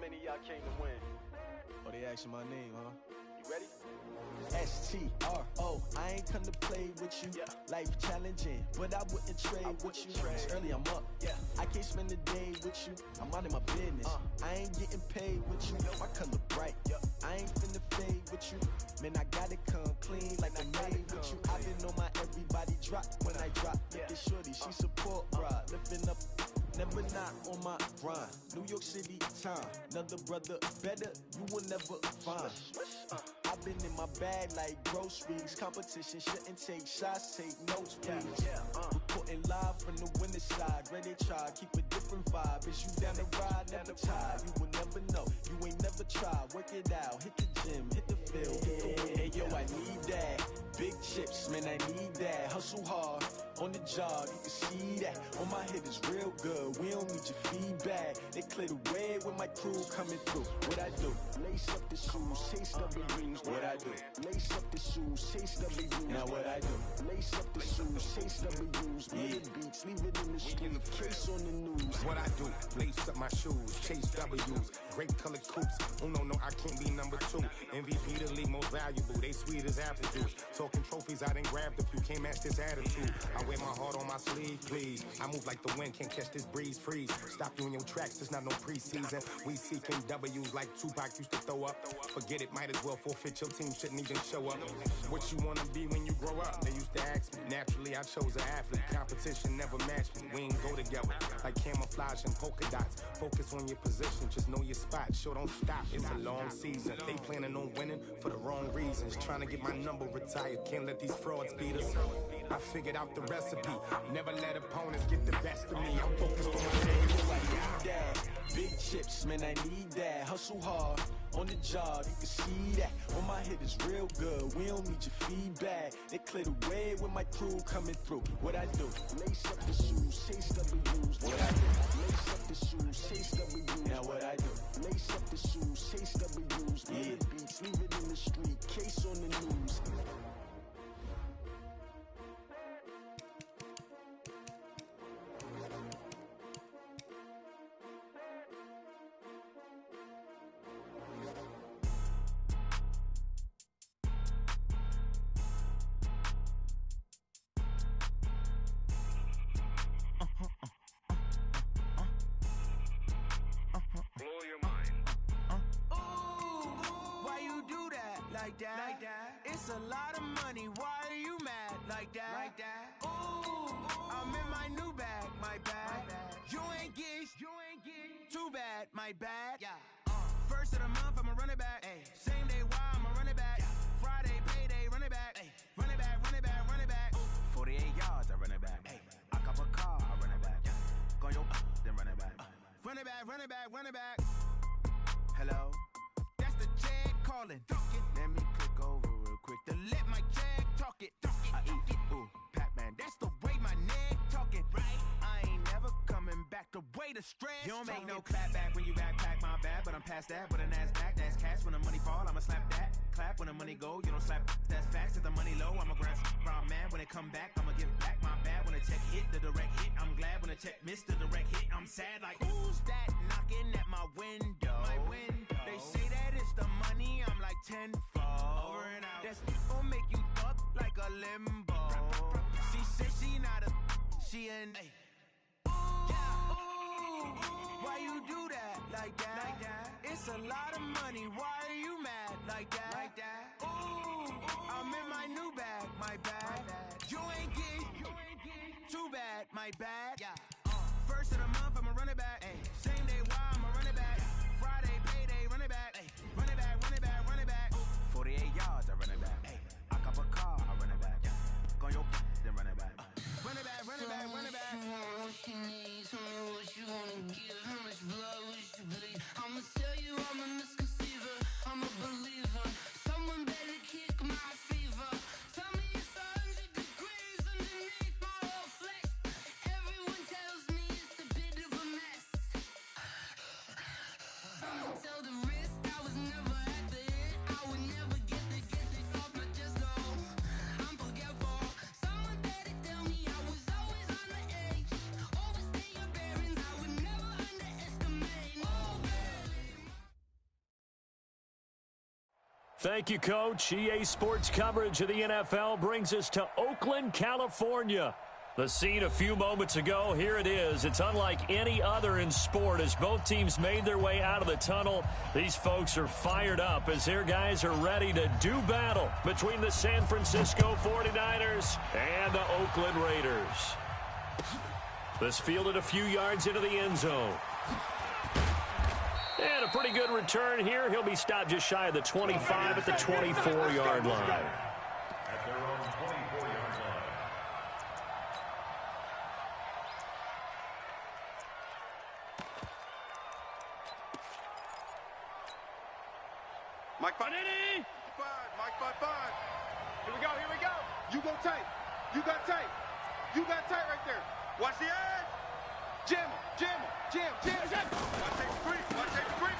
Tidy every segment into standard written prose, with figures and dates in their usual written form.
many of y'all came to win? Oh, they asking my name, huh? You ready? STRO, I ain't come to play with you. Life challenging, but I wouldn't trade with you. It's early, I'm up. I can't spend the day with you. I'm out of my business. I ain't getting paid with you. My color bright. I ain't finna fade with you. Man, I gotta come clean like I made with you. I've been on my everybody drop when I drop. Look at shorty, she support ride. Lifting up, never not on my grind. New York City time, another brother better, you will never find. I've been in my bag like groceries. Competition shouldn't take shots, take notes, please. Reporting live from the winter side. Ready to try, keep a different vibe. Is you down the ride, never tired. You will never know, you ain't never tried. Work it out, hit the gym, hit the field. Hey yo, I need that. Big chips, man, I need that. Hustle hard, on the job, you can see that. On my head is real good, we don't need your feedback. They clear the way with my crew coming through. What I do? Lace up the shoes, chase W's. What I do? Lace up the shoes, chase W's. Now what I do? Lace up the shoes, chase W's. Made beats, leave it in the street, case on the news. What I do? Lace up my shoes, chase W's. Great colored coops. Oh no, I can't be number 2. MVP the league most valuable. They sweet as apple juice. Talking trophies, I done grabbed a few. Can't match this attitude. I wear my heart on my sleeve, please. I move like the wind, can't catch this breeze, freeze. Stop you in your tracks, there's not no preseason. We seeking W's like Tupac used to throw up. Forget it, might as well forfeit. Your team shouldn't even show up. What you wanna be when you grow up? They used to ask me. Naturally, I chose an athlete. Competition never matched me. We ain't go together like camouflage and polka dots. Focus on your position, just know your spot. Sure, don't stop. It's a long season. They planning on winning for the wrong reasons. Trying to get my number retired. Can't let these frauds beat us. I figured out the recipe. Never let opponents get the best of me. I'm focused on my name. I need that. Big chips, man, I need that. Hustle hard, on the job, you can see that. On my head is real good, we don't need your feedback. They clear the way with my crew coming through. What I do? Lace up the shoes, chase W's. What I do? Lace up the shoes, chase W's. Now what I do? Lace up the shoes, chase W's. Made beats, leave it in the street, case on the news. Like that. It's a lot of money. Why are you mad like that? Ooh, I'm in my new bag, my bag. You ain't get too bad, my bad. First of the month, I'ma run it back. Same day, why I'ma run it back. Friday, payday, run it back. Run it back, run it back, run it back. 48 yards, I run it back. I cop a car, I run it back. Go your then run it back. Run it back, run it back, run it back. Hello? That's the check calling. Let me click over real quick to let my check talk it. I eat it, ooh, Pac-Man. That's the way my neck talking. Right? I ain't never coming back the way the stress. You don't make no clap back when you backpack, my bad. But I'm past that. But a NASDAQ, that's cash. When the money fall, I'ma slap that. Clap when the money go, you don't slap. That's facts. If the money low, I'ma grab brown man. When it come back, I'ma give back my bad. When the check hit, the direct hit. I'm glad when the check missed the direct hit. I'm sad like, who's that knocking at my window? My window. They say that it's the money, I'm like tenfold. Over and out. That's gon' make you up like a limbo. She said she not a, she an. Ooh, why you do that like that? It's a lot of money. Why are you mad like that? Ooh, I'm in my new bag, my bag. You ain't get too bad, my bad. First of the month, I'ma run it back. Same day, why I'ma run it back. Friday, payday, run it back. Run it back, run it back, run it back. 48 yards, I run it back. I cop a car, I run it back. Go your then run it back. Run it back, run it back, run it back. What you need, tell me what you wanna give. How much blood would you bleed? I'ma tell you I'm a misconceiver. I'm a believer. Someone better kick my fever. Tell me it's 100 degrees underneath my whole flesh. Everyone tells me it's a bit Thank you, Coach. EA Sports coverage of the NFL brings us to Oakland, California. The scene a few moments ago, here it is. It's unlike any other in sport as both teams made their way out of the tunnel. These folks are fired up as their guys are ready to do battle between the San Francisco 49ers and the Oakland Raiders. This fielded a few yards into the end zone. And a pretty good return here. He'll be stopped just shy of the 25 at the 24-yard line. At their own 24-yard line. Mike 5. Mike 5. Here we go. You go tight. You got tight. You got tight right there. Watch the edge. Jam.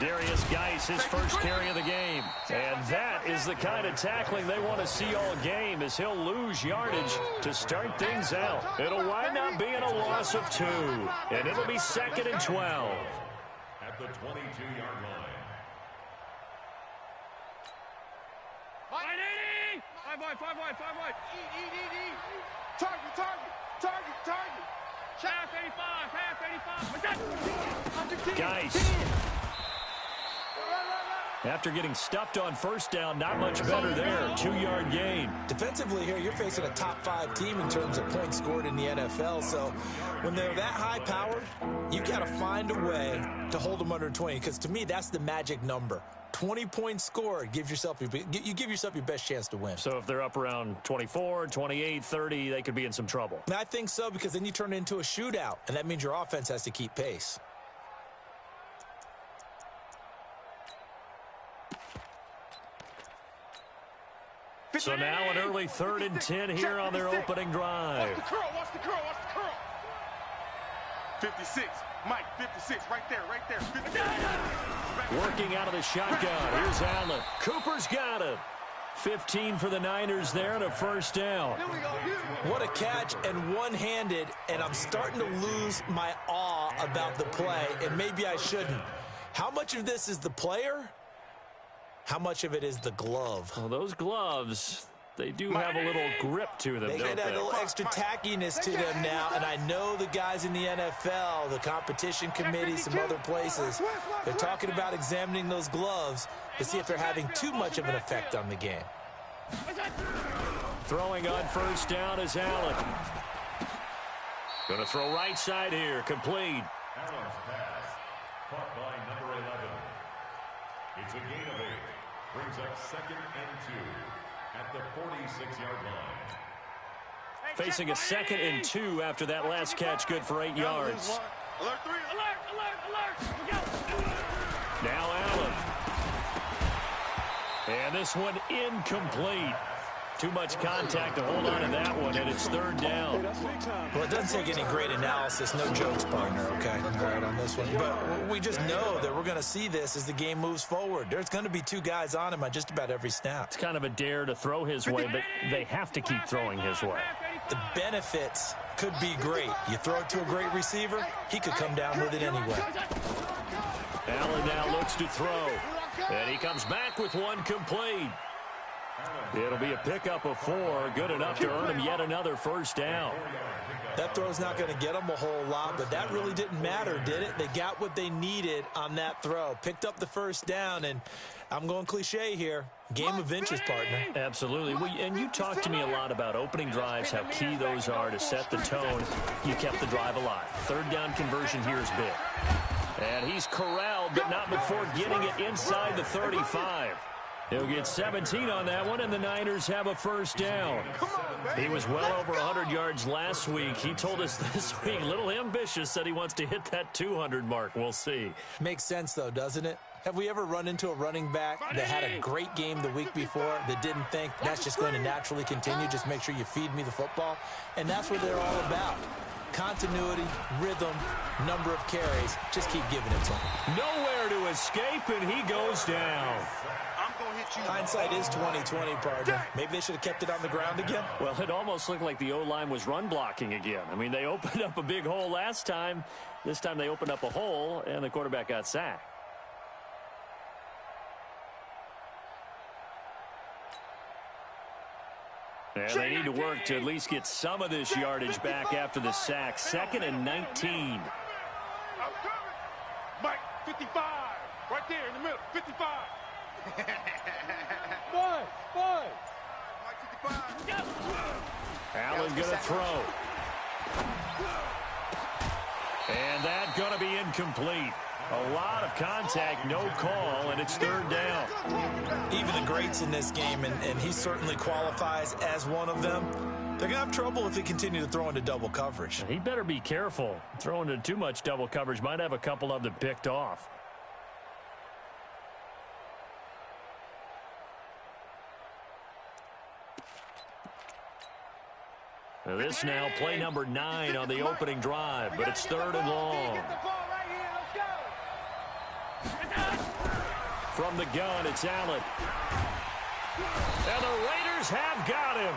Darius Geis, his first carry of the game. And that is the kind of tackling they want to see all game as he'll lose yardage to start things out. It'll wind up being a loss of 2. And it'll be 2nd and 12. At the 22-yard line. Five wide. Target. Half 85. Geis. After getting stuffed on first down, not much better there. 2-yard gain. Defensively here, you're facing a top 5 team in terms of points scored in the NFL. So when they're that high-powered, you got to find a way to hold them under 20. Because to me, that's the magic number. 20 points scored gives yourself you give yourself your best chance to win. So if they're up around 24, 28, 30, they could be in some trouble. And I think so, because then you turn it into a shootout, and that means your offense has to keep pace. So now an early 3rd and 10 here on their opening drive. Watch the curl. 56. Mike, 56. Right there. 56. Working out of the shotgun. Here's Allen. Cooper's got it. 15 for the Niners there and a first down. What a catch, and one-handed, and I'm starting to lose my awe about the play, and maybe I shouldn't. How much of this is the player? How much of it is the glove? Well, those gloves, they do have a little grip to them, They don't got a they? little extra tackiness to them now, and I know the guys in the NFL, the competition committee, some other places, they're talking about examining those gloves to see if they're having too much of an effect on the game. Throwing on first down is Allen. Going to throw right side here, complete. Allen's pass, caught by number 11. It's a gain of 8. Brings up 2nd and 2 at the 46-yard line. Facing a 2nd and 2 after that last catch, good for 8 yards. Alert 3. Alert. Now Allen. And this one incomplete. Too much contact to hold on to that one, and it's 3rd down. Well, it doesn't take any great analysis. No jokes, partner, okay? All right, on this one. But we just know that we're going to see this as the game moves forward. There's going to be 2 guys on him on just about every snap. It's kind of a dare to throw his way, but they have to keep throwing his way. The benefits could be great. You throw it to a great receiver, he could come down with it anyway. Allen now looks to throw, and he comes back with one complete. It'll be a pickup of 4, good enough to earn him yet another first down. That throw's not going to get them a whole lot, but that really didn't matter, did it? They got what they needed on that throw. Picked up the first down, and I'm going cliche here. Game of inches, partner. Absolutely. Well, and you talked to me a lot about opening drives, how key those are to set the tone. You kept the drive alive. 3rd down conversion here is big. And he's corralled, but not before getting it inside the 35. He'll get 17 on that one, and the Niners have a first down. He was well over 100 yards last week. He told us this week, a little ambitious, said he wants to hit that 200 mark. We'll see. Makes sense, though, doesn't it? Have we ever run into a running back that had a great game the week before that didn't think that's just going to naturally continue? Just make sure you feed me the football. And that's what they're all about. Continuity, rhythm, number of carries. Just keep giving it to him. Nowhere to escape, and he goes down. Hindsight is 20/20, partner. Maybe they should have kept it on the ground again. Well, it almost looked like the O-line was run blocking again. I mean, they opened up a big hole last time. This time they opened up a hole, and the quarterback got sacked. And they need to work to at least get some of this yardage back after the sack. 2nd and 19. Mike, 55. Right there in the middle. 55. Boy. Mike, 55. Allen going to throw. And that's going to be incomplete. A lot of contact, no call, and it's 3rd down. Even the greats in this game, and he certainly qualifies as one of them, they're going to have trouble if they continue to throw into double coverage. He better be careful. Throwing into too much double coverage might have a couple of them picked off. Now this now, play number 9 on the opening drive, but it's 3rd and long. From the gun, it's Allen. And the Raiders have got him.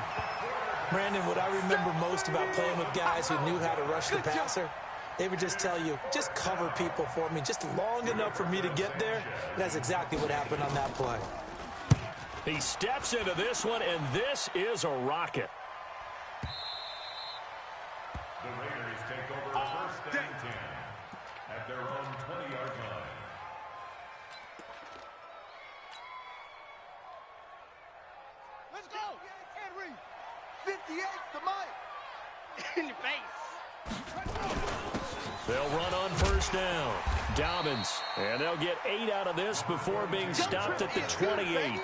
Brandon, what I remember most about playing with guys who knew how to rush the passer, they would just tell you, just cover people for me, just long enough for me to get there. And that's exactly what happened on that play. He steps into this one, and this is a rocket. The Raiders take over 1st and 10 at their own 20-yard line. Let's go. Henry. 58 to Mike. In your face. They'll run on 1st down. Dobbins. And they'll get 8 out of this before being stopped at the 28.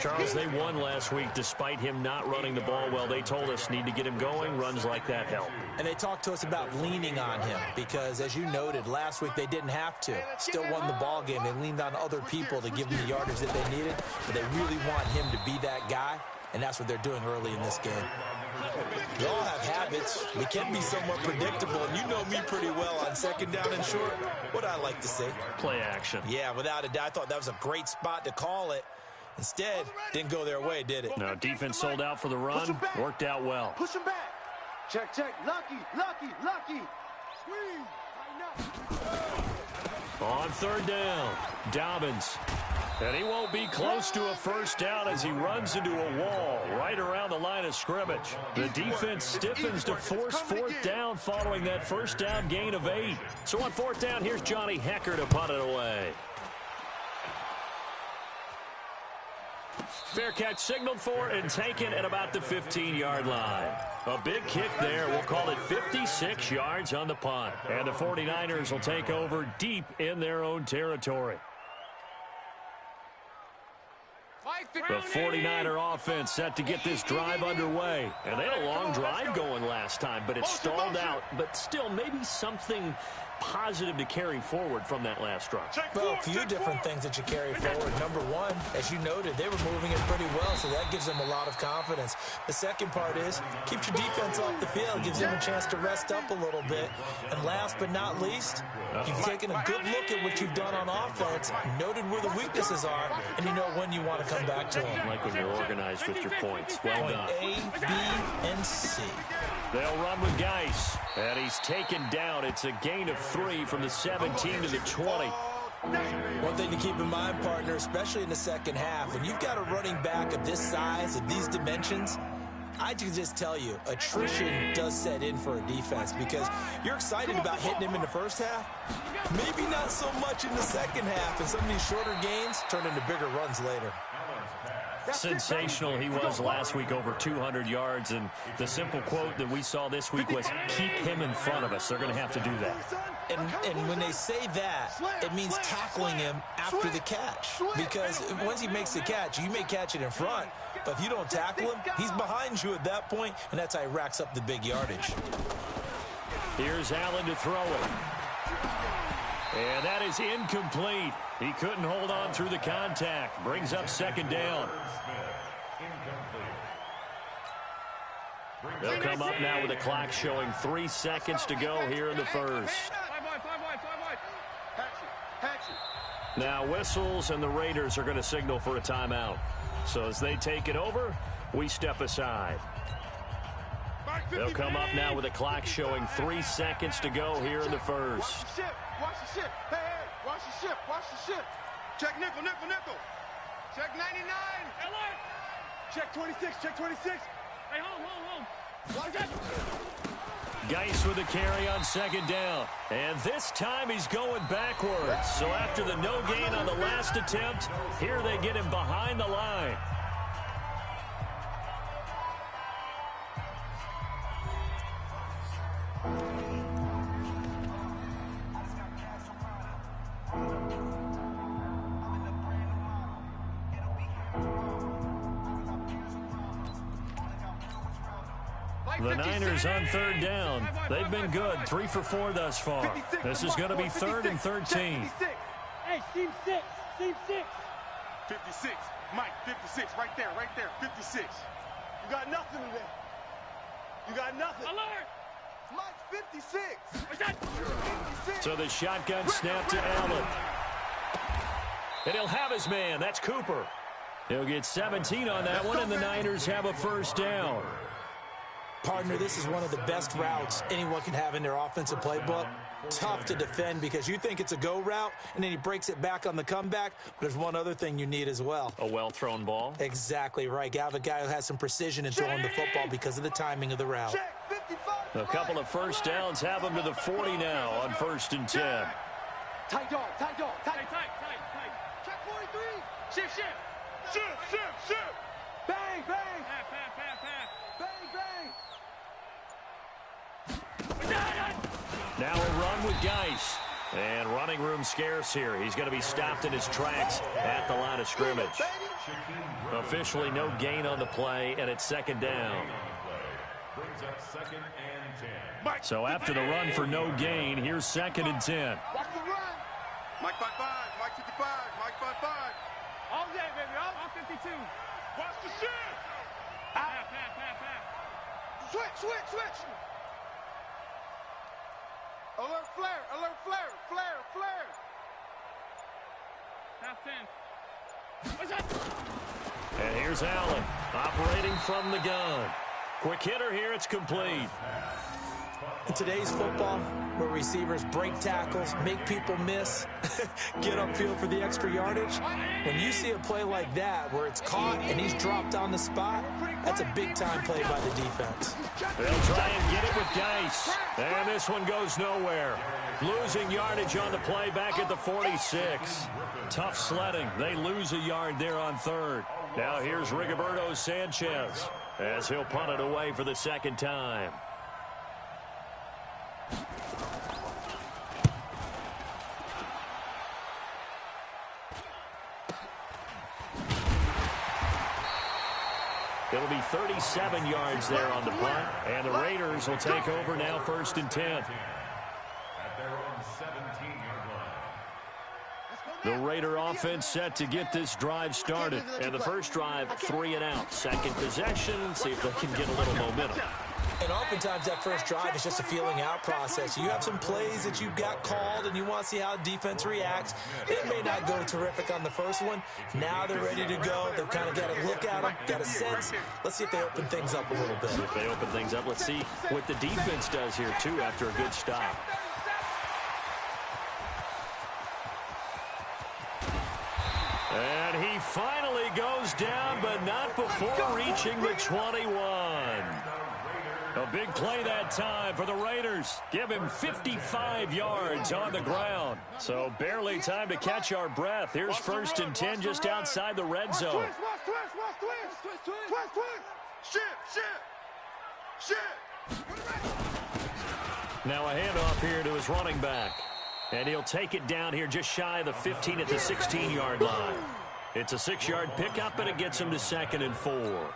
Charles, they won last week despite him not running the ball well. They told us need to get him going. Runs like that help. And they talked to us about leaning on him because, as you noted, last week they didn't have to. Still won the ball game. They leaned on other people to give them the yardage that they needed. But they really want him to be that guy, and that's what they're doing early in this game. We all have habits. We can be somewhat predictable, and you know me pretty well on 2nd down and short. What I like to say. Play action. Yeah, without a doubt. I thought that was a great spot to call it. Instead, didn't go their way, did it? No, defense sold out for the run. Worked out well. Push him back. Check. Lucky. Squeeze. On 3rd down, Dobbins. And he won't be close to a 1st down as he runs into a wall right around the line of scrimmage. The defense stiffens to force 4th down following that 1st down gain of 8. So on 4th down, here's Johnny Hecker to punt it away. Fair catch signaled for and taken at about the 15-yard line. A big kick there. We'll call it 56 yards on the punt. And the 49ers will take over deep in their own territory. The 49er offense set to get this drive underway. And they had a long drive going last time, but it stalled out. But still, maybe something positive to carry forward from that last drive. Well, a few different things that you carry forward. Number one, as you noted, they were moving it pretty well, so that gives them a lot of confidence. The second part is, keeps your defense off the field, gives them a chance to rest up a little bit. And last but not least, you've taken a good look at what you've done on offense, noted where the weaknesses are, and you know when you want to come back to them. Like when you're organized with your points. Well done. A, B, and C. They'll run with Geis, and he's taken down. It's a gain of 3 from the 17 to the 20. One thing to keep in mind, partner, especially in the second half, when you've got a running back of this size, of these dimensions, I can just tell you, attrition does set in for a defense because you're excited about hitting him in the first half. Maybe not so much in the second half, and some of these shorter gains turn into bigger runs later. Sensational he was last week, over 200 yards, and the simple quote that we saw this week was, keep him in front of us. They're going to have to do that. And when they say that, it means tackling him after the catch, because once he makes the catch, you may catch it in front, but if you don't tackle him, he's behind you at that point, and that's how he racks up the big yardage. Here's Allen to throw it. And that is incomplete. He couldn't hold on through the contact. Brings up 2nd down. They'll come up now with the clock showing 3 seconds to go here in the first. Now whistles, and the Raiders are going to signal for a timeout. So as they take it over, we step aside. They'll come up now with the clock showing 3 seconds to go here in the first. Watch the ship. Hey, watch the ship. Check nickel. Check 99. Check 26, check 26. Hey, hold. Watch out. Geis with the carry on second down. And this time he's going backwards. So after the no gain on the last attempt, here they get him behind the line. The Niners on third down. They've been good. 3 for 4 thus far. This is going to be 3rd and 13. Hey, seam 6. 56. Mike, 56. Right there. 56. You got nothing in there. You got nothing. Alert! Mike, 56. So the shotgun snap to Allen. And he'll have his man. That's Cooper. He'll get 17 on that one, and the Niners have a first down. Partner, this is one of the best routes anyone can have in their offensive playbook. Tough to defend because you think it's a go route, and then he breaks it back on the comeback. But there's one other thing you need as well. A well-thrown ball. Exactly right. You have a guy who has some precision in throwing the football because of the timing of the route. A couple of first downs have him to the 40 now on 1st and 10. Tight dog. Tight. Check 43. Shift. Bang. Now a run with Geis. And running room scarce here. He's going to be stopped in his tracks at the line of scrimmage. Officially no gain on the play, and it's second down. So after the run for no gain, here's 2nd and 10. Watch the run. Mike 55, Mike 55, Mike 55. All day, baby, all 52. Watch the shit. Pass. Switch. Alert flare. Pass 10. And here's Allen operating from the gun. Quick hitter here. It's complete. In today's football, where receivers break tackles, make people miss, get upfield for the extra yardage, when you see a play like that where it's caught and he's dropped on the spot, that's a big-time play by the defense. They'll try and get it with Geis. And this one goes nowhere. Losing yardage on the play back at the 46. Tough sledding. They lose a yard there on 3rd. Now here's Rigoberto Sanchez as he'll punt it away for the second time. It'll be 37 yards there on the punt, and the Raiders will take over now 1st and 10. At their own 17-yard line. The Raider offense set to get this drive started, and the first drive, 3 and out. Second possession, see if they can get a little momentum. And oftentimes that first drive is just a feeling out process. You have some plays that you've got called and you want to see how defense reacts. It may not go terrific on the first one. Now they're ready to go. They've kind of got a look at them, got a sense. Let's see if they open things up a little bit. If they open things up, let's see what the defense does here, too, after a good stop. And he finally goes down, but not before reaching the 21. A big play that time for the Raiders. Give him 55 yards on the ground. So barely time to catch our breath. Here's 1st and 10 just outside the red zone. Now a handoff here to his running back. And he'll take it down here just shy of the 15 at the 16-yard line. It's a 6-yard pickup, and it gets him to 2nd and 4.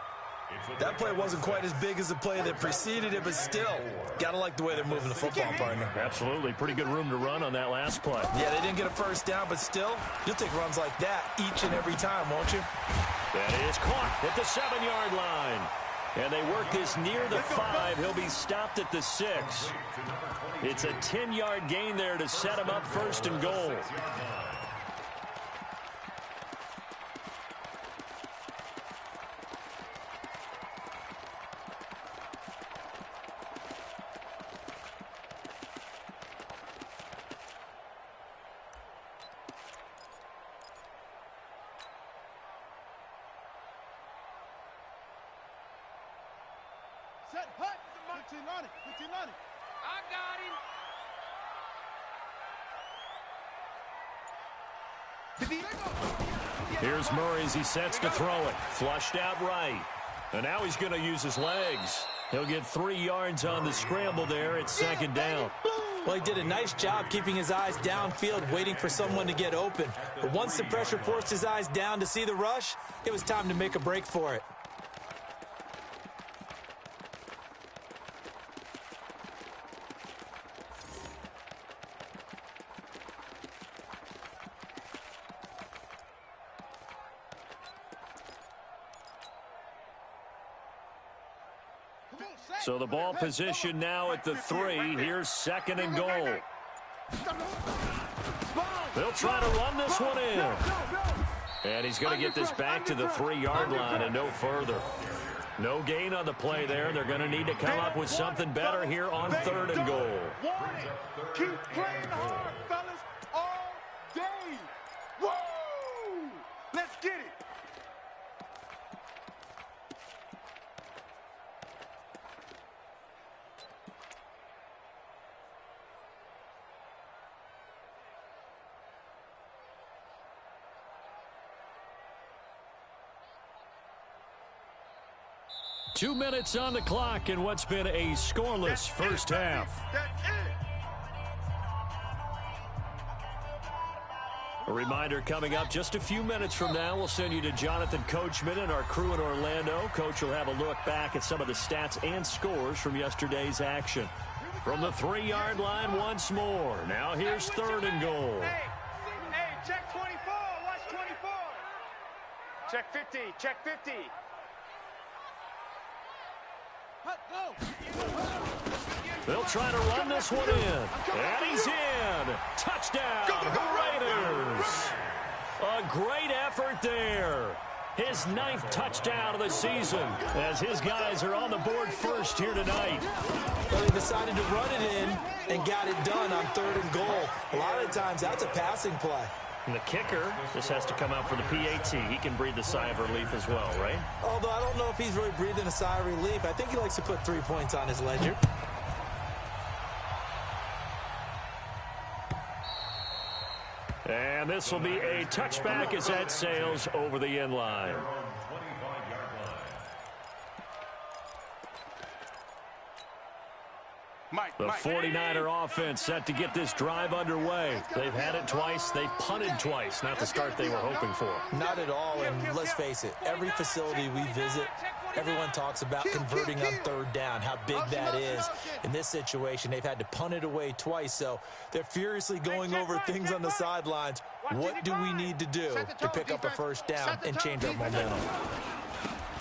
That play wasn't quite as big as the play that preceded it, but still, got to like the way they're moving the football, partner. Absolutely. Pretty good room to run on that last play. Yeah, they didn't get a first down, but still, you'll take runs like that each and every time, won't you? That is caught at the 7-yard line. And they work this near the 5. He'll be stopped at the 6. It's a 10-yard gain there to set him up 1st and goal. Set, hut. 15 on it. 15 on it. I got him. Here's Murray as he sets to throw it. Flushed out right. And now he's going to use his legs. He'll get 3 yards on the scramble there at second down. Well, he did a nice job keeping his eyes downfield, waiting for someone to get open. But once the pressure forced his eyes down to see the rush, it was time to make a break for it. So the ball position now at the 3. Here's second and goal. They'll try to run this one in. And he's going to get this back to the 3-yard line and no further. No gain on the play there. They're going to need to come up with something better here on 3rd and goal. Keep playing hard, fellas, all day. Woo! Let's get it. Two minutes on the clock in what's been a scoreless first half. A reminder coming up just a few minutes from now, we'll send you to Jonathan Coachman and our crew in Orlando. Coach will have a look back at some of the stats and scores from yesterday's action. From the 3-yard line once more. Now here's 3rd and goal. Hey, check 24. Watch 24. Check 50. Check 50. They'll try to run this one in. And he's in. Touchdown, Raiders. A great effort there. His 9th touchdown of the season as his guys are on the board first here tonight. Well, he decided to run it in and got it done on 3rd and goal. A lot of times that's a passing play. And the kicker just has to come out for the PAT. He can breathe a sigh of relief as well, right? Although I don't know if he's really breathing a sigh of relief. I think he likes to put 3 points on his ledger. And this will be a touchback as that sails over the end line. The 49er offense set to get this drive underway. They've had it twice. They've punted twice. Not the start they were hoping for. Not at all, and let's face it, every facility we visit, everyone talks about converting on 3rd down, how big that is. In this situation, they've had to punt it away twice, so they're furiously going over things on the sidelines. What do we need to do to pick up a 1st down and change our momentum?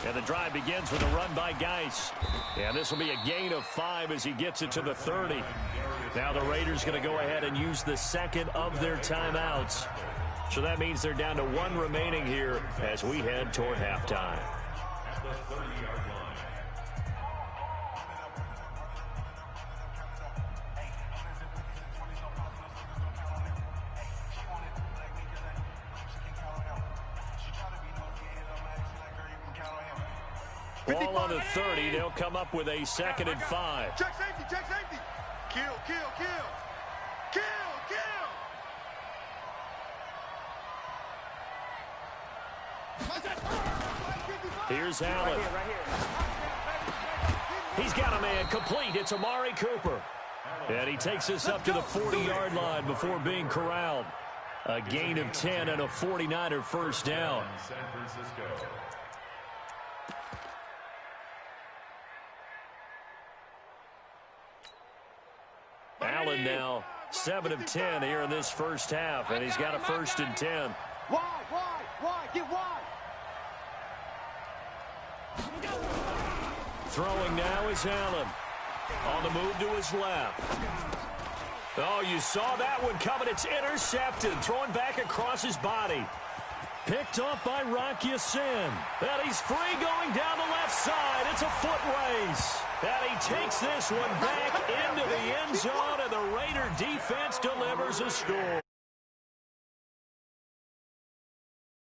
And the drive begins with a run by Geis. And this will be a gain of 5 as he gets it to the 30. Now the Raiders going to go ahead and use the 2nd of their timeouts. So that means they're down to 1 remaining here as we head toward halftime. At the 30-yard line. Ball on the 30. They'll come up with a 2nd and 5. Check safety. Check safety. Kill, kill, kill. Kill, kill. Here's Allen. He's got a man complete. It's Amari Cooper. And he takes us up to the 40-yard line before being corralled. A gain of 10 and a 49er first down. San Francisco. Allen now 7 of 10 here in this first half, and he's got a 1st and 10. Wide, get wide. Throwing now is Allen. On the move to his left. Oh, you saw that one coming. It's intercepted. Throwing back across his body. Picked off by Rocky Sin. And he's free going down the left side. It's a foot race. And he takes this one back into the end zone, and the Raider defense delivers a score.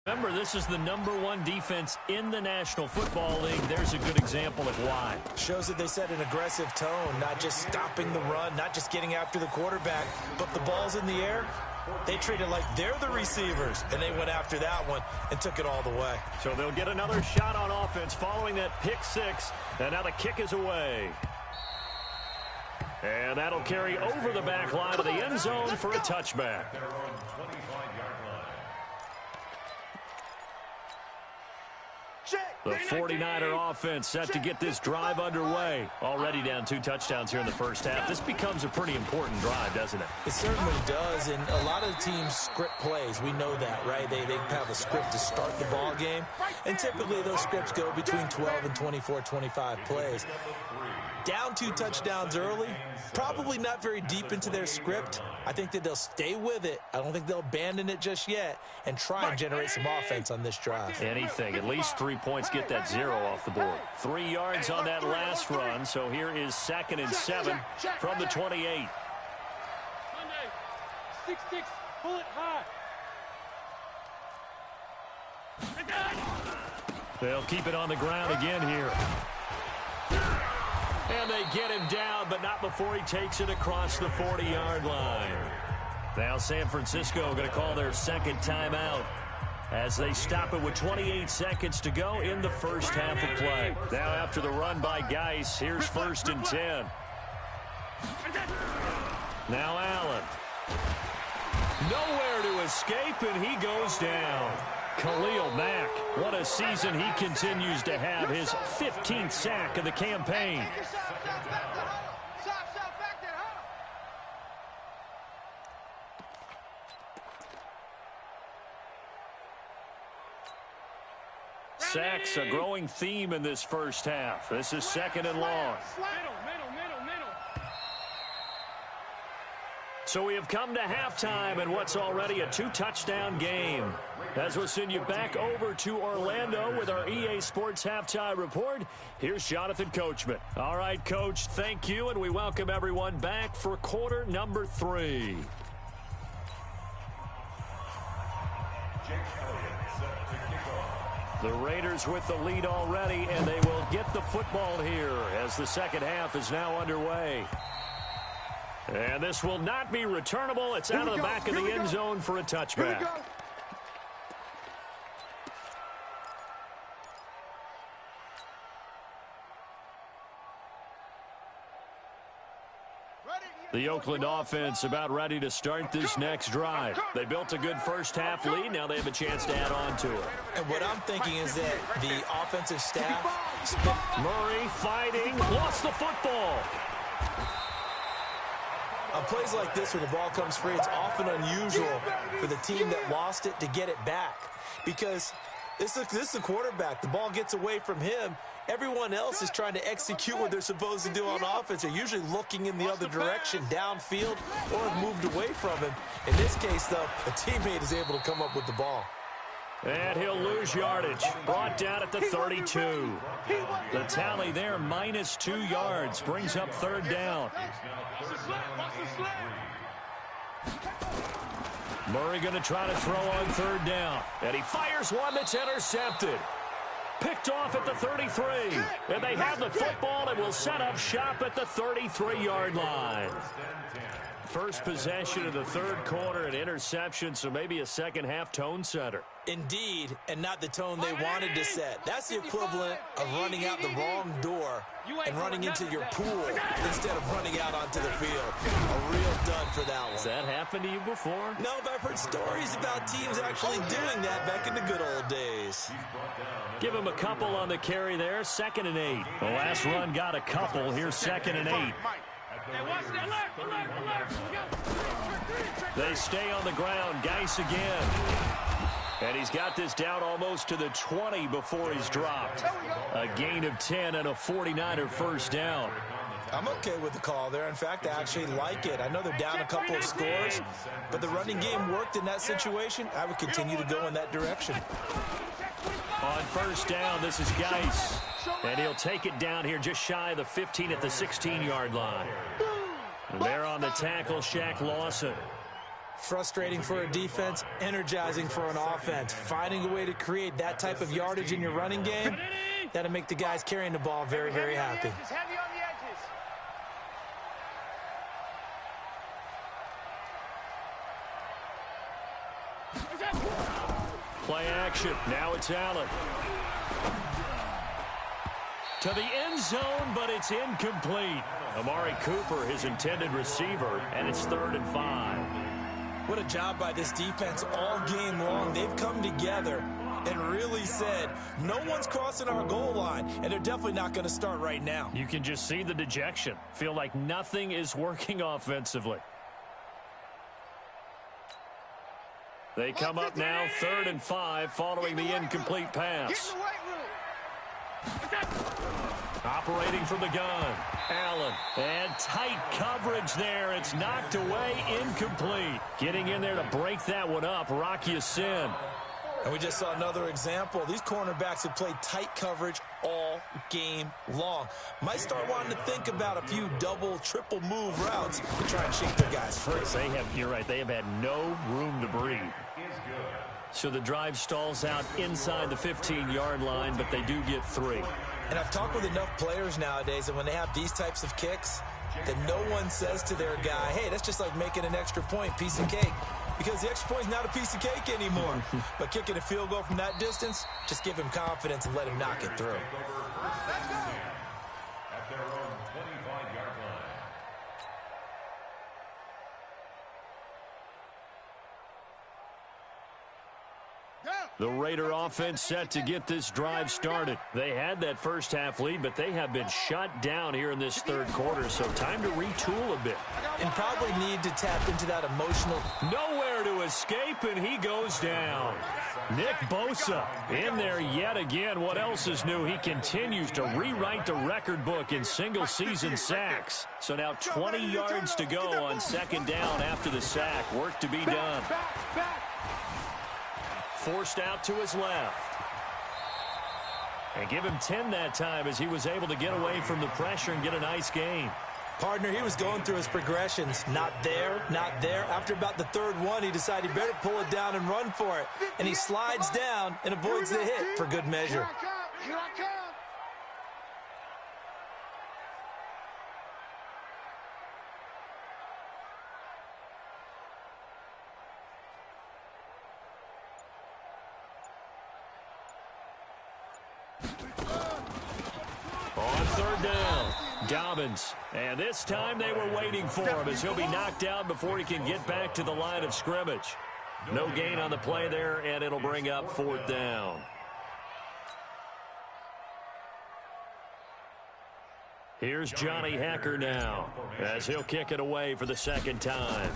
Remember, this is the #1 defense in the National Football League. There's a good example of why. Shows that they set an aggressive tone, not just stopping the run, not just getting after the quarterback, but the ball's in the air. They treat it like they're the receivers, and they went after that one and took it all the way. So they'll get another shot on offense following that pick six, and now the kick is away. And that'll carry over the back line of the end zone for a touchback. The 49er offense set to get this drive underway. Already down 2 touchdowns here in the first half. This becomes a pretty important drive, doesn't it? It certainly does, and a lot of the teams script plays. We know that, right? They have a script to start the ball game, and typically those scripts go between 12 and 24, 25 plays. Down 2 touchdowns early, probably not very deep into their script. I think that they'll stay with it. I don't think they'll abandon it just yet and try and generate some offense on this drive. Anything. At least 3 points get that 0 off the board. 3 yards on that last run, so here is 2nd and 7 from the 28. 6-6, pull it high. They'll keep it on the ground again here. And they get him down, but not before he takes it across the 40-yard line. Now San Francisco going to call their second timeout as they stop it with 28 seconds to go in the first half of play. Now after the run by Geis, here's 1st and 10. Now Allen. Nowhere to escape, and he goes down. Khalil Mack, what a season he continues to have, his 15th sack of the campaign. Sacks, a growing theme in this first half. This is 2nd and long. So we have come to halftime in what's already a 2-touchdown game. As we'll send you back over to Orlando with our EA Sports Halftime Report, here's Jonathan Coachman. All right, Coach, thank you, and we welcome everyone back for quarter number 3. The Raiders with the lead already, and they will get the football here as the second half is now underway. And this will not be returnable. It's out of the back of the end zone for a touchback. The Oakland offense about ready to start this next drive. They built a good first half lead. Now they have a chance to add on to it. And what I'm thinking is that the offensive staff... Murray fighting, lost the football. On plays like this where the ball comes free, it's often unusual for the team that lost it to get it back. Because this is the quarterback. The ball gets away from him. Everyone else is trying to execute what they're supposed to do on offense. They're usually looking in the other direction, downfield, or have moved away from him. In this case, though, a teammate is able to come up with the ball. And he'll lose yardage. Brought down at the 32. The tally there, -2 yards. Brings up 3rd down. Murray going to try to throw on 3rd down. And he fires one that's intercepted. Picked off at the 33. And they have the football and will set up shop at the 33-yard line. First possession of the 3rd quarter, an interception, so maybe a second-half tone setter. Indeed, and not the tone they wanted to set. That's the equivalent of running out the wrong door and running into your pool instead of running out onto the field. A real dud for that one. Has that happened to you before? No, but I've heard stories about teams actually doing that back in the good old days. Give him a couple on the carry there, 2nd and 8. The last run got a couple. Here's 2nd and 8. They stay on the ground. Geis again. And he's got this down almost to the 20 before he's dropped. A gain of 10 and a 49er first down. I'm okay with the call there. In fact, I actually like it. I know they're down a couple of scores, but the running game worked in that situation. I would continue to go in that direction. On 1st down, this is Geis. And he'll take it down here just shy of the 15 at the 16-yard line. And there on the tackle, Shaq Lawson. Frustrating for a defense, energizing for an offense. Finding a way to create that type of yardage in your running game, that'll make the guys carrying the ball very, very happy. Heavy on the edges. Play action. Now it's Allen. To the end zone, but it's incomplete. Amari Cooper, his intended receiver, and it's 3rd and 5. What a job by this defense all game long. They've come together and really said, no one's crossing our goal line, and they're definitely not going to start right now. You can just see the dejection. Feel like nothing is working offensively. They come up now 3rd and 5 following the incomplete pass. Operating from the gun. Allen. And tight coverage there. It's knocked away, incomplete. Getting in there to break that one up, Rocky Sin. And we just saw another example. These cornerbacks have played tight coverage all game long. Might start wanting to think about a few double, triple move routes to try and shake their guys free. You're right, they have had no room to breathe. So the drive stalls out inside the 15-yard line, but they do get 3. And I've talked with enough players nowadays that when they have these types of kicks, that no one says to their guy, hey, that's just like making an extra point, piece of cake. Because the extra point is not a piece of cake anymore. But kicking a field goal from that distance, just give him confidence and let him knock it through. At their own 25-yard line. The Raider offense set to get this drive started. They had that first half lead, but they have been shut down here in this 3rd quarter, so time to retool a bit. And probably need to tap into that emotional. Nowhere to escape, and he goes down. Nick Bosa in there yet again. What else is new? He continues to rewrite the record book in single-season sacks. So now 20 yards to go on 2nd down after the sack. Work to be done. Forced out to his left. And give him 10 that time as he was able to get away from the pressure and get a nice gain. Partner, he was going through his progressions. Not there, not there. After about the 3rd one, he decided he better pull it down and run for it. And he slides down and avoids the hit for good measure. Here I come. On 3rd down, Dobbins. And this time they were waiting for him as he'll be knocked down before he can get back to the line of scrimmage. No gain on the play there, and it'll bring up 4th down. Here's Johnny Hacker now as he'll kick it away for the 2nd time.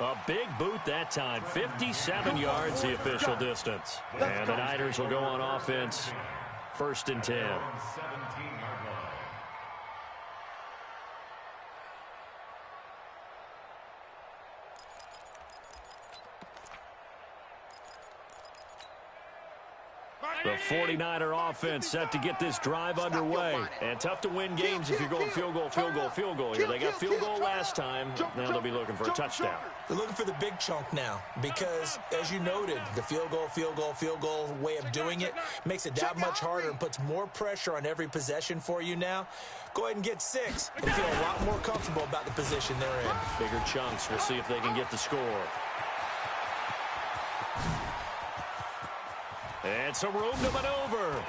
A big boot that time. 57 yards the official distance. And the Niners will go on offense. 1st and 10. 17-yard line. The 49er offense set to get this drive underway. And tough to win games if you're going field goal, field goal, field goal here. They got field goal last time. Now they'll be looking for a touchdown. They're looking for the big chunk now because, as you noted, the field goal way of doing it makes it that much harder and puts more pressure on every possession for you now. Go ahead and get 6 and feel a lot more comfortable about the position they're in. Bigger chunks. We'll see if they can get the score. And some room to maneuver.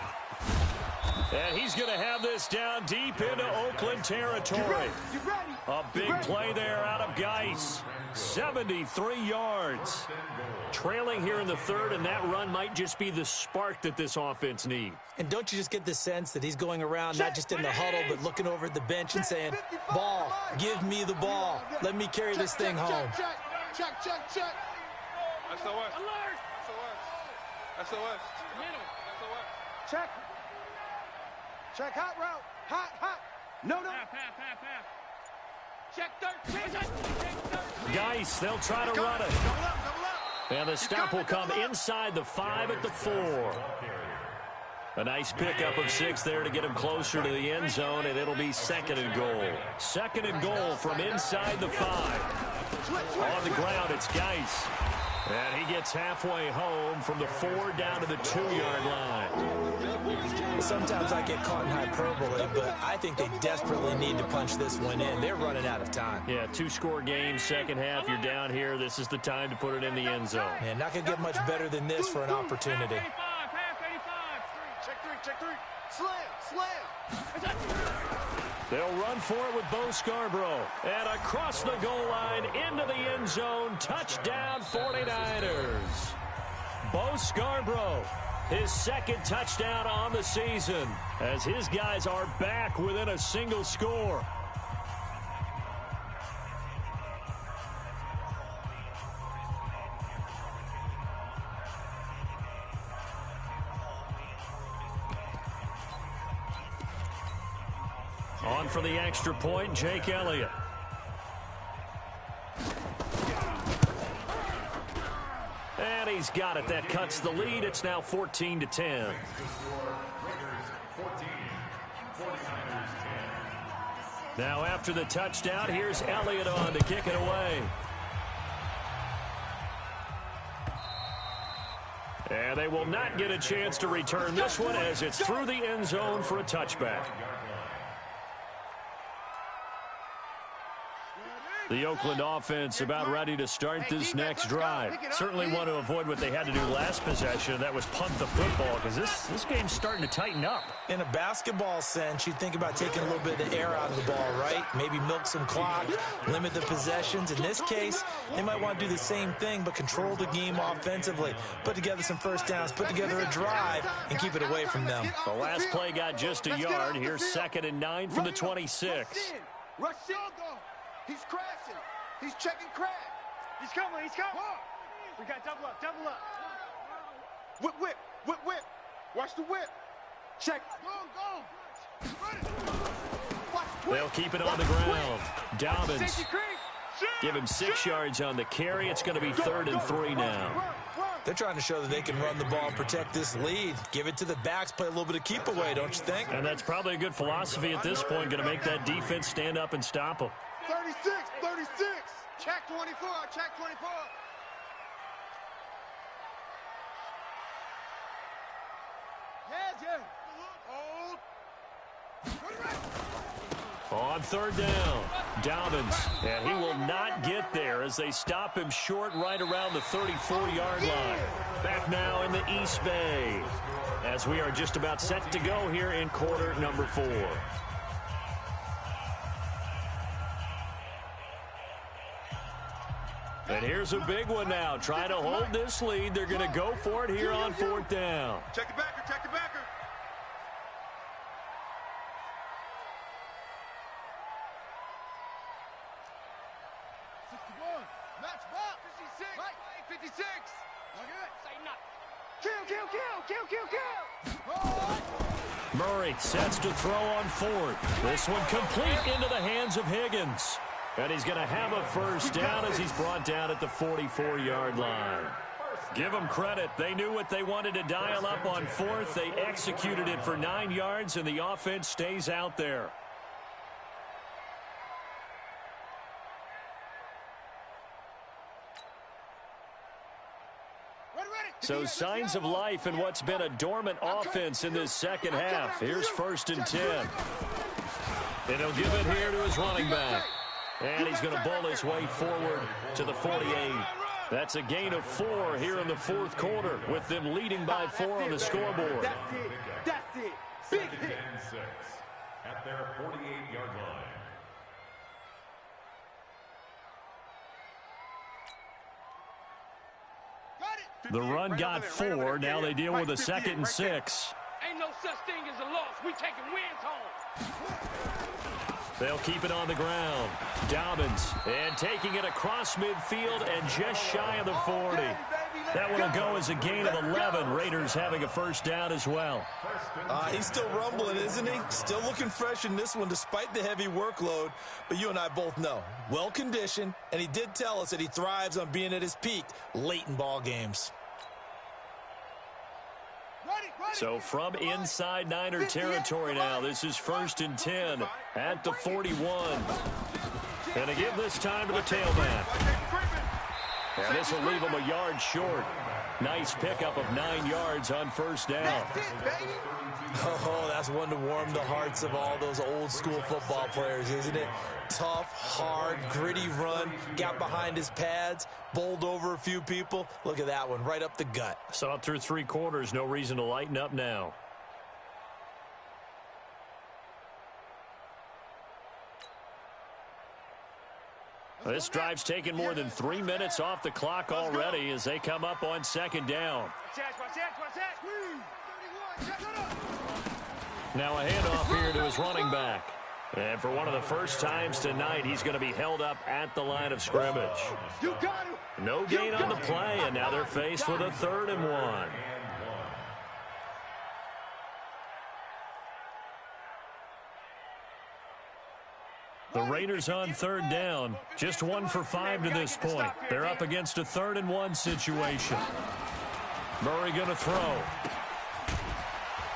And he's going to have this down deep into Oakland territory. A big play there out of Geis. 73 yards. Trailing here in the 3rd, and that run might just be the spark that this offense needs. And don't you just get the sense that he's going around not just in the huddle, but looking over at the bench and saying, ball, give me the ball. Let me carry this thing home. Check. SOS. Alert! SOS. Check. Check hot route. Hot. No. Half. Check 13. Geis, they'll try to run it. Double up. And the stop will come inside the 5 at the 4. A nice pickup of 6 there to get him closer to the end zone, and it'll be 2nd and goal. 2nd and goal from inside the 5. On the ground, it's Geis. And he gets halfway home from the 4 down to the 2-yard line. Sometimes I get caught in hyperbole, but I think they desperately need to punch this one in. They're running out of time. Yeah, 2-score game, second half, you're down here. This is the time to put it in the end zone. Man, not going to get much better than this for an opportunity. Check 3. Slam. They'll run for it with Bo Scarborough. And across the goal line, into the end zone, touchdown 49ers. Bo Scarborough, his 2nd touchdown on the season, as his guys are back within a single score. On for the extra point, Jake Elliott. And he's got it. That cuts the lead. It's now 14-10. Now after the touchdown, here's Elliott on to kick it away. And they will not get a chance to return this one as it's through the end zone for a touchback. The Oakland offense about ready to start this next drive. Certainly want to avoid what they had to do last possession. That was punt the football, because this game's starting to tighten up. In a basketball sense, you think about taking a little bit of the air out of the ball, right? Maybe milk some clock, limit the possessions. In this case, they might want to do the same thing, but control the game offensively. Put together some first downs, put together a drive, and keep it away from them. The last play got just a yard. Here's 2nd and 9 from the 26. Rush it. He's crashing. He's checking crack. He's coming. We got double up. Whip. Watch the whip. Check. Go. They'll keep it on the ground. Dobbins. Give him 6 yards on the carry. It's going to be 3rd and 3 now. They're trying to show that they can run the ball and protect this lead. Give it to the backs, play a little bit of keep away, don't you think? And that's probably a good philosophy at this point. Going to make that defense stand up and stop them. 36. Check 24. Yeah. On 3rd down, Dobbins, and he will not get there as they stop him short right around the 34-yard line. Back now in the East Bay as we are just about set to go here in quarter number 4. And here's a big one now. Trying to hold this lead. They're going to go for it here on 4th down. Check the backer. 61. Match ball. 56. Right. 56. Look at it. Kill. Murray sets to throw on 4th. This one complete into the hands of Higgins. And he's going to have a first down as he's brought down at the 44-yard line. Give them credit. They knew what they wanted to dial up on 4th. They executed it for 9 yards, and the offense stays out there. So signs of life in what's been a dormant offense in this second half. Here's 1st and 10. And he'll give it here to his running back. And he's going to bowl his way forward to the 48. That's a gain of 4 here in the 4th quarter, with them leading by 4 on the scoreboard. That's it. Big hit. 6 at their 48-yard line. The run got 4. Now they deal with a 2nd and 6. Ain't no such thing as a loss. We taking wins home. They'll keep it on the ground. Dobbins, and taking it across midfield and just shy of the 40. That one will go as a gain of 11. Raiders having a first down as well. He's still rumbling, isn't he? Still looking fresh in this one despite the heavy workload. But you and I both know, well-conditioned, and he did tell us that he thrives on being at his peak late in ball games. Ready. So from inside Niner territory now, this is 1st and 10 at the 41. And to give this time to the tailback. And this will leave him a yard short. Nice pickup of 9 yards on 1st down. Oh, that's one to warm the hearts of all those old school football players, isn't it? Tough, hard, gritty run. Got behind his pads, bowled over a few people. Look at that one, right up the gut. Saw it through 3 quarters. No reason to lighten up now. This drive's taken more than 3 minutes off the clock already as they come up on 2nd down. Now a handoff here to his running back. And for one of the first times tonight, he's going to be held up at the line of scrimmage. No gain on the play, and now they're faced with a 3rd and 1. The Raiders on 3rd down. Just 1 for 5 to this point. They're up against a 3rd and 1 situation. Murray going to throw.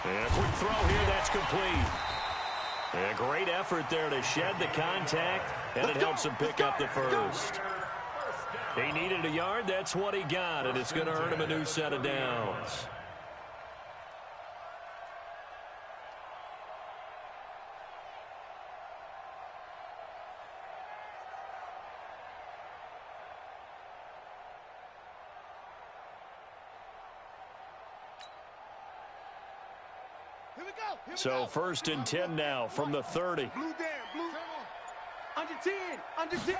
And a quick throw here, that's complete. And a great effort there to shed the contact, and it helps him pick up the 1st. He needed a yard, that's what he got, and it's going to earn him a new set of downs. So 1st and 10 now from the 30. Under 10, under 10.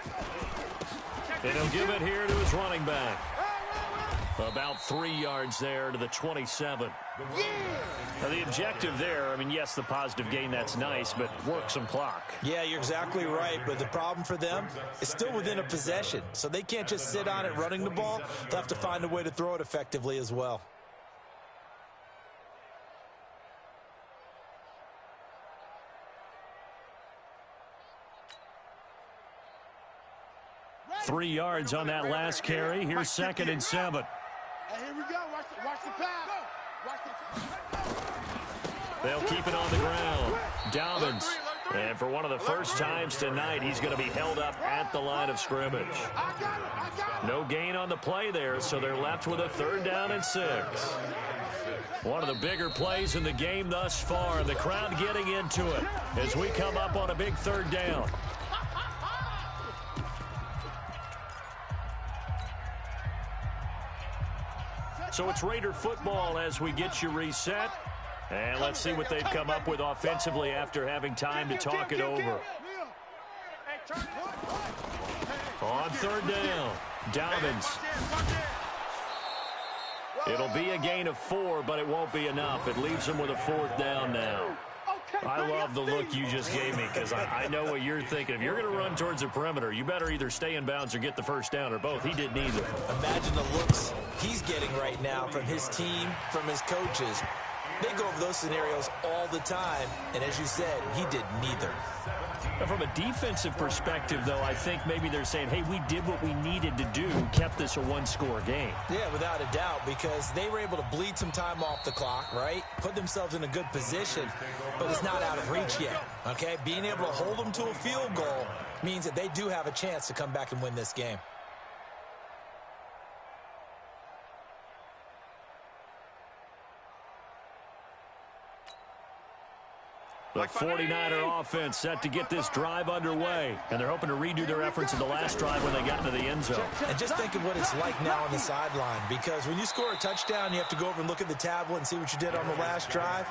And he'll give it here to his running back. About 3 yards there to the 27. Now the objective there, I mean, yes, the positive gain, that's nice, but work some clock. Yeah, you're exactly right, but the problem for them is still within a possession, so they can't just sit on it running the ball. They'll have to find a way to throw it effectively as well. Three yards on that last carry. Here's 2nd and 7. Hey, here we go. Watch the pass. They'll keep it on the ground. Dobbins. And for one of the first times tonight, he's going to be held up at the line of scrimmage. No gain on the play there, so they're left with a 3rd down and 6. One of the bigger plays in the game thus far, and the crowd getting into it as we come up on a big 3rd down. So it's Raider football as we get you reset. And let's see what they've come up with offensively after having time to talk it over. On 3rd down, Dobbins. It'll be a gain of 4, but it won't be enough. It leaves them with a 4th down now. I love the look you just gave me because I know what you're thinking. If you're going to run towards the perimeter, you better either stay in bounds or get the 1st down, or both. He did neither. Imagine the looks he's getting right now from his team, from his coaches. They go over those scenarios all the time, and as you said, he did neither. Now, from a defensive perspective, though, I think maybe they're saying, hey, we did what we needed to do, kept this a 1-score game. Yeah, without a doubt, because they were able to bleed some time off the clock, right? Put themselves in a good position, but it's not out of reach yet, okay? Being able to hold them to a field goal means that they do have a chance to come back and win this game. The 49er offense set to get this drive underway, and they're hoping to redo their efforts in the last drive when they got into the end zone. And just think of what it's like now on the sideline, because when you score a touchdown, you have to go over and look at the tablet and see what you did on the last drive.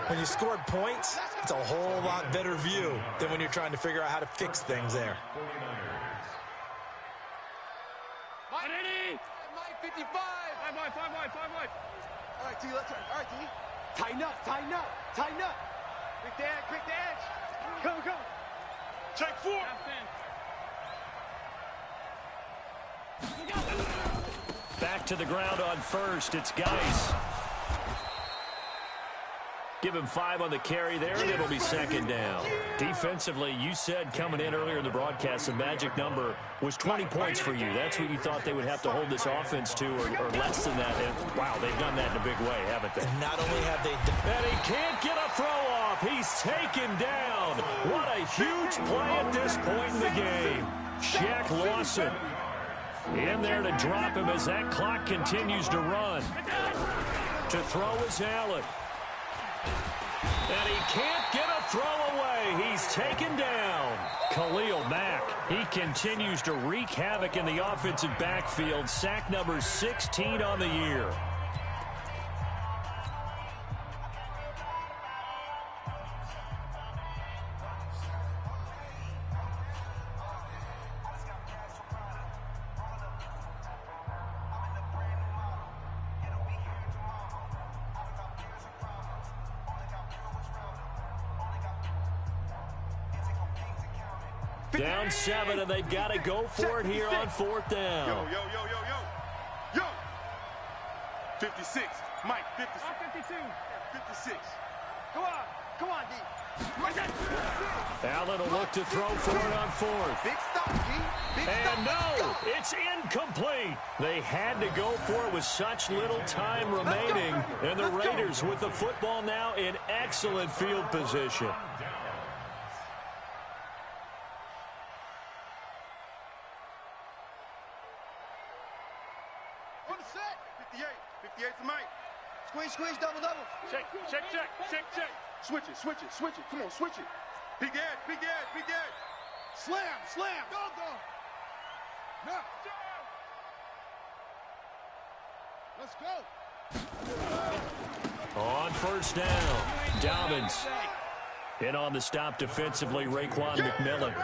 When you scored points, it's a whole lot better view than when you're trying to figure out how to fix things there. Mike 55. 5 wide. All right, T, let's turn. All right, T. Tighten up. Quick the edge. Go. Check 4. Back to the ground on 1st. It's Geis. Give him 5 on the carry there, and it'll be second down. Defensively, you said coming in earlier in the broadcast, the magic number was 20 points for you. That's what you thought they would have to hold this offense to, or less than that. And, wow, they've done that in a big way, haven't they? And not only have they... And he can't get a throw off. He's taken down. What a huge play at this point in the game. Shaq Lawson in there to drop him as that clock continues to run. To throw is Allen. And he can't get a throw away. He's taken down. Khalil Mack, he continues to wreak havoc in the offensive backfield. Sack number 16 on the year. Down 7, and they've got to go for it here on 4th down. Yo. 56. Mike, 56. 52. 56. Come on, D. Allen will look to throw for it on 4th. Big stop, G. Big stop. And no, it's incomplete. They had to go for it with such little time remaining. And the Raiders with the football now in excellent field position. On the set. 58. 58 to Mike. Squeeze, double. Check. Switch it. Come on, switch it. Big edge. Slam. Go. No. Let's go. On 1st down, Dobbins. In on the stop defensively, Raekwon McMillan.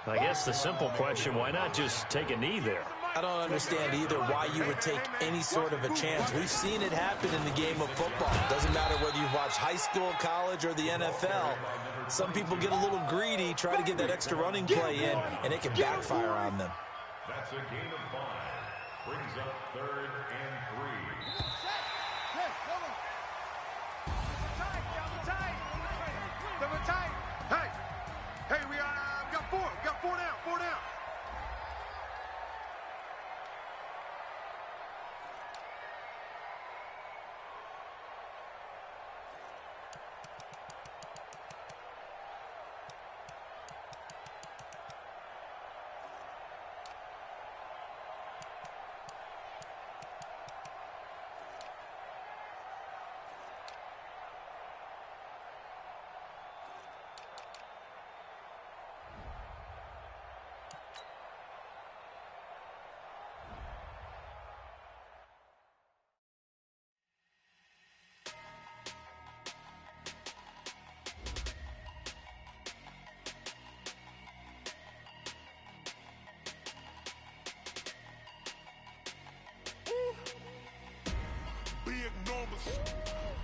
I guess the simple question, why not just take a knee there? I don't understand either why you would take any sort of a chance. We've seen it happen in the game of football. Doesn't matter whether you've watched high school, college, or the NFL. Some people get a little greedy, try to get that extra running play in, and it can backfire on them. That's a gain of 5. Brings up 3rd and 3. Hey, we got 4. We got 4 down.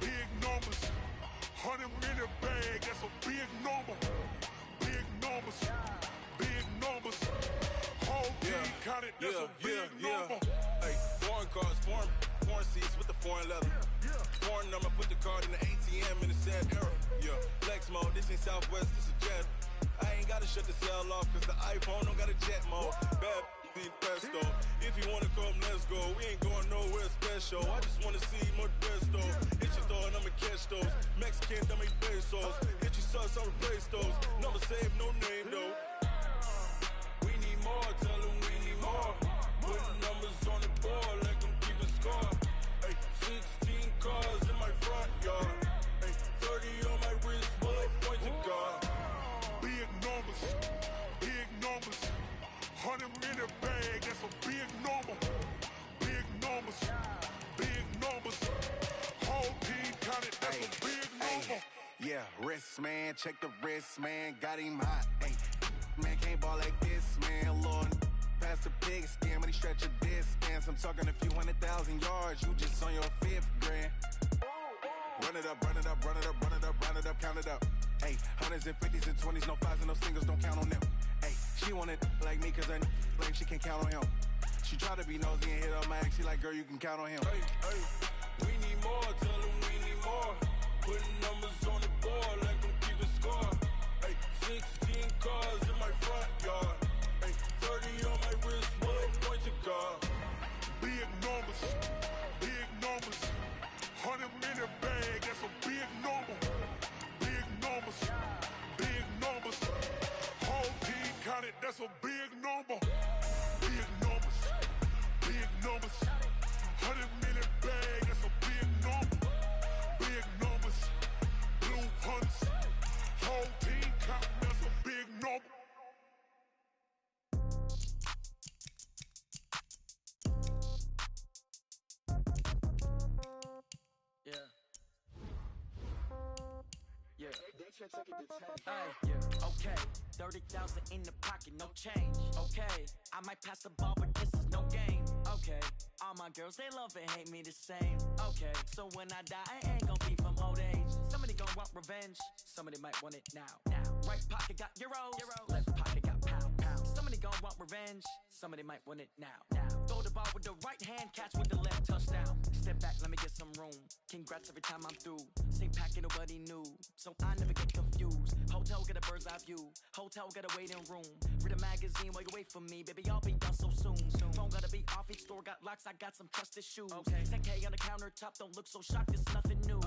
Big numbers. 100 in a bag, that's a big number. Big numbers. Whole team counted, that's a big number. Hey, foreign cars, foreign seats with the foreign leather. Foreign number, put the card in the ATM in the sad era. Yeah, flex mode, this ain't Southwest, this is jet. I ain't gotta shut the cell off, cause the iPhone don't got a jet mode. Bad Presto. If you wanna come, let's go. We ain't going nowhere special. I just wanna see Modesto. Hit your thought, I'ma catch those. Mexican, I make pesos. Hit your sus, I'll replace those. Number save, no name though. We need more, tell them we need more. Putting numbers on the board like I'm keeping score. Hey, 16 cars in my front yard. Hey, 30 on my wrist while I point to God. Big numbers. 100 in a bag, that's a big number. Big numbers. Whole team counted, that's a big number. Yeah, wrist, man, check the wrist, man, got him hot. Ay, man, can't ball like this, man, Lord. Past the pig skin, but he stretch a distance. I'm talking a few 100,000 yards, you just on your 5th grand. Run it up, count it up. Hey, 100s and 50s and 20s, no 5s and no singles, don't count on them. Hey, she want it like me, cause her like she can't count on him. She try to be nosy and hit up my ex, she like, girl, you can count on him. Hey, we need more, tell them we need more. Putting numbers on the board like I'm keeping score. Ay, 16 cars in my front yard. Ay, 30 on my wrist, one point to guard. Big numbers, 100-minute bag, that's a big number. Big numbers, whole team counted, that's a big number. Big numbers, 100-minute bag, that's a big number. Big numbers, blue hunts, whole team counting, that's a big number. Okay, 30,000 in the pocket, no change. Okay, I might pass the ball, but this is no game. Okay, all my girls, they love and hate me the same. Okay, so when I die, I ain't gonna be from old age. Somebody gonna want revenge, somebody might want it now. Right pocket got euros, left pocket got pounds. Somebody gonna want revenge, somebody might want it now. Throw the ball with the right hand, catch with the left, touchdown. Step back, let me get some room. Congrats every time I'm through. Same packet, nobody knew, so I never get confused. Hotel get a bird's eye view. Hotel get a waiting room. Read a magazine while you wait for me. Baby, I'll be done so soon. Phone gotta be off. Each store got locks. I got some trusted shoes. 10K on the countertop. Don't look so shocked. It's nothing new.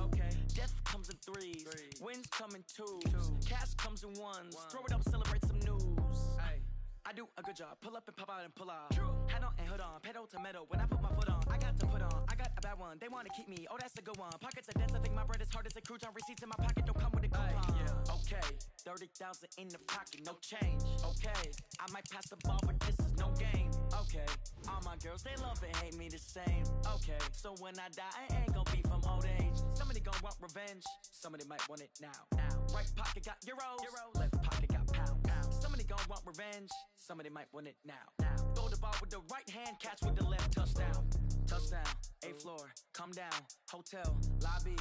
Death comes in threes. Wins come in twos. Cash comes in ones. Throw it up, celebrate some news. I do a good job. Pull up and pop out and pull out. Head on and hood on. Pedal to metal. When I put my foot on, I got to put on. I got a bad one. They want to keep me. Oh, that's a good one. Pockets are dense. I think my bread is hard as a crouton. Receipts in my pocket don't come with a coupon. Okay, 30,000 in the pocket, no change. Okay, I might pass the ball, but this is no game. Okay, all my girls, they love and hate me the same. Okay, so when I die, I ain't gonna be from old age. Somebody gonna want revenge. Somebody might want it now. Right pocket got euros, left pocket got pounds. Somebody gonna want revenge. Somebody might want it now. Throw the ball with the right hand, catch with the left, touchdown. Touchdown, 8th floor, come down, hotel, lobby.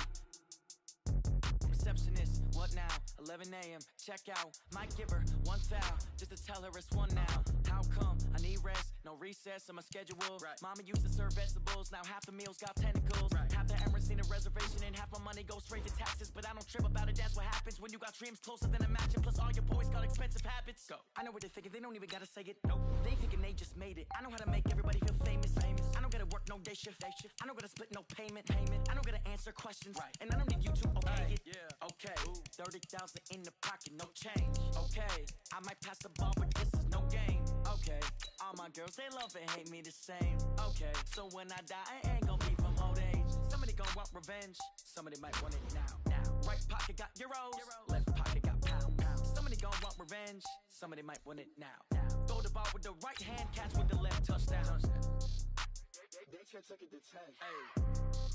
Receptionist, what now? 11 a.m., check out. Might give her one foul, just to tell her it's one now. How come? I need rest, no recess in my schedule. Mama used to serve vegetables, now half the meals got tentacles. Half the Emirates need a reservation and half my money goes straight to taxes. But I don't trip about it, that's what happens when you got dreams closer than a matching. Plus all your boys got expensive habits. Go. I know what they're thinking, they don't even gotta say it. Nope. They thinking they just made it. I know how to make everybody feel famous. I don't gotta work no day shift. I don't gotta split no payment. I don't gotta answer questions. And I don't need you to okay it. Okay, 30,000 in the pocket, no change. Okay, I might pass the ball, but this is no game. Okay, all my girls, they love and hate me the same. Okay, so when I die, I ain't gonna be from old age. Somebody gonna want revenge, somebody might want it now. Right pocket got euros, left pocket got pounds. Somebody gonna want revenge, somebody might want it now. Throw the ball with the right hand, catch with the left, touchdown. They can't take it to 10.